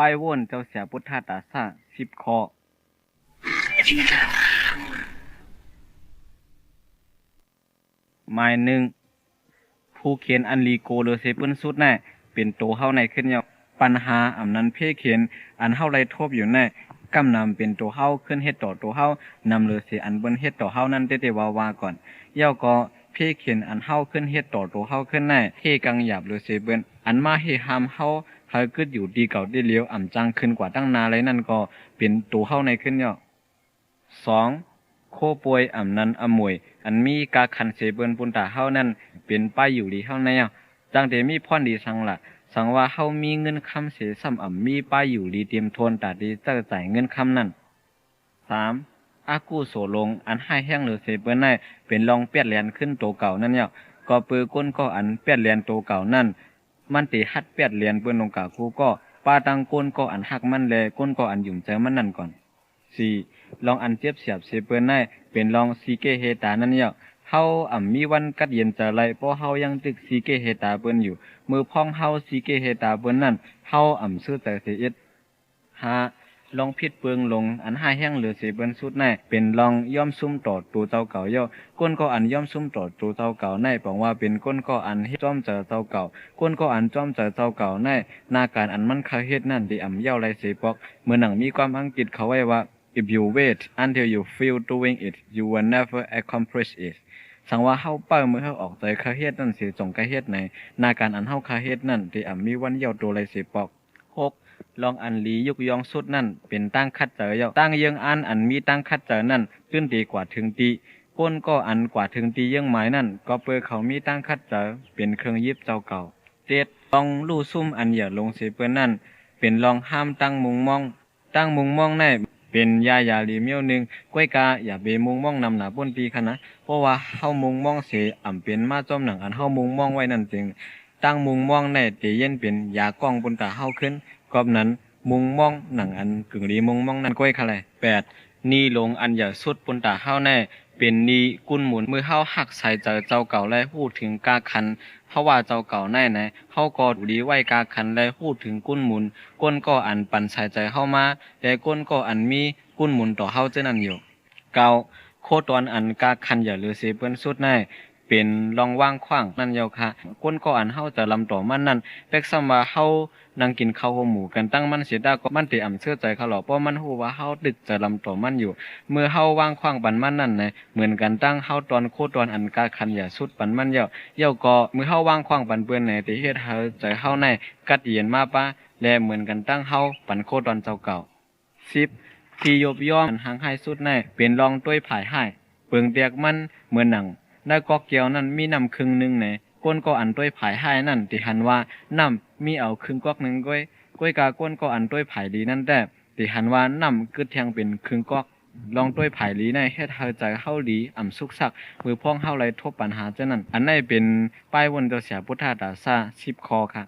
ป้ายว่นเจ้าเสียพุทธตาสะ10 ข้อหมายหนึ่งผู้เขียนอันลีโกโดเซเปิลสุดแน่เป็นตัวเฮาในขึ้นยอปัญหาอำนั้นเพ่เขียนอันเฮาไรทบอยู่แน่กำนำเป็นตัวเฮาขึ้นเฮ็ดต่อตัวเฮานำเลยเสียอันเบิ้นเฮ็ดต่อเฮานั่นเตว่าก่อนย่อก็เพ่เขียนอันเฮาขึ้นเฮ็ดต่อตัวเฮาขึ้นแน่เฮกังหยาบเลยเสเบิ้นอันมาเฮหามเฮาเฮากึดอยู่ดีเก่าได้เลี้ยวอ่ำจังขึ้นกว่าตั้งนาเลยนั่นก็เป็นตัวเฮาในขึ้นย่อ2โคป่วยอ่ำนั้นอมวยอันมีกาคันเสเบิ้นปุนตาเฮานั่นเป็นป้ายอยู่ดีเฮาในจังเดมีพ่อนดีสังละสังว่าเฮามีเงินคำเสียซ้ำมีป้ายอยู่ดีเตรียมทนตาดีเจ้าจ่ายเงินคำนั่น3อากูโสลงอันให้แห้งหรือเสเปิ้นได้เป็นลองเปียดเหรียญขึ้นโตเก่านั่นเนี่ยก็ปือก้นก็อันเปียดเหรียญโตเก่านั่นมันติฮัดเปียดเหรียญเปิ้นลงกะกูก็ป้าตังก้นก็อันหักมันแลก้นก็อันหยุ่มใจมันนั่นก่อน4ลองอันเจ็บเสียบเสเปิ้นได้เป็นลองซีเกเฮตานั่นเนี่ยเฮามีวันกัดเย็นจะไรเพราะเฮายังตึกซีเกเฮตาเปิ้นอยู่มือพ้องเฮาซีเกเฮตาเปิ้นนั่นเฮาซื้อแต่เสียเอ็ด5ลองพิดเปิงลงอันห้าแห้งเหลือเสียเปิ้นสุดแน่เป็นลองย่อมซุ่มต่อตัวเจ้าเก่าย่อก้นก็อันย่อมซุ่มต่อตัวเจ้าเก่าแน่บอกว่าเป็นก้นก็อันจ้อมเจอเจ้าเก่าก้นก็อันจ้อมเจอเจ้าเก่าแน่หน้าการอันมันคาเฮ็ดนั่นที่เย้าไรเสียปอกเมื่อหนังมีความอังกฤษเขาไว้ว่า if you wait until you feel doing it you will never accomplish itสังว่าเฮาเป้าเมื่อเฮาออกใจคาเฮ็ดนั่นสิจงคาเฮ็ดในหน้าการอันเฮาคาเฮ็ดนั่นที่มีวันเย้าตัวไรเสียปอก6ลองอันลียุกยองสุดนั่นเป็นตั้งคัดเจอเย้าตั้งยังอันมีตั้งคัดเจอนั่นตื้นดีกว่าถึงตีก้นก็อันกว่าถึงตียังหมายนั่นก็เปิดเขามีตั้งคัดเจอเป็นเครื่องยิบเจ้าเก่า7ลองลู่ซุ่มอันอย่าลงเสียเปิ้นนั่นเป็นลองห้ามตั้งมุงมองในเป็นยาลีเมียวนึงก้วยกาอย่าเบมุงมองนำหนาป้นปีคะนะเพราะว่าเฮามุงมองเสียเป็นมาจอมหนังอันเฮามุงมองไว้นั่นจริงตั้งมุงมองในเตเย็นเป็นยากล้องบนตาเฮาขึ้นกอบนั้นมุงมองหนังอันกึ่งดีมุงมองนั่นก้วยคะไร8นีลงอันอย่าสุดบนตาเฮาแน่เป็นนีกุนหมุนมือเฮาหักใส่เจ้าเก่าและพูดถึงกาคันเพราะว่าเจ้าเก่าแน่นะเฮาก็ดูดีไว้กาคันและพูดถึงกุนหมุนก้นก็อันปั่นใส่ใจเฮามาแต่ก้นก็อันมีกุนหมุนต่อเฮาเจ้านั่นอยู่9โคตอนอันกาคันอย่าลือเสเปิ้นสุดแน่เป็นรองว่างขว้างนั่นเยาค่ะก้นก็อันเฮาจะลำต่อมันนั่นเป็กซ้ำว่าเฮานั่งกินข้าวหมูกันตั้งมันเสียดาก็มันติเชื่อใจเขาหรอกเพราะมันฮู้ว่าเฮาดึกจะลำต่อมันอยู่เมื่อเฮาว่างขว้างปันมันนั่นนะเหมือนกันตั้งเฮาตอนโคตอนอันกาคันอย่าสุดปันมันเยาก็เมื่อเฮาว่างขว้างปันเปื้อนไหนที่เฮ็ดเฮาใจเฮาในกัดเย็นมาป้าและเหมือนกันตั้งเฮาปันโคตอนเจ้าเก่า10ที่ยบย่อมหางให้สุดในเป็นรองต้วยผายให้เปิงเตียกมันเหมือนหนังได้กอกเกียวนั่นมีน้ำครึ่งนึงไหนก้นก็อันต้วยผายให้นั่นที่หันว่าน้ำมีเอาครึ่งก๊อกนึงก้วยกาก้นก็อันต้วยผายดีนั่นแต่ที่หันว่าน้ำกึดแทงเป็นครึ่งก๊อกลองต้วยผายลีในเฮ็ดเฮาใจเฮาดีสุกสักมือพ้องเฮาไรทบปัญหาเจ้านั่นอันนี้เป็นป้ายวนเจ้าเสียพุทธาตาซา10 ข้อค่ะ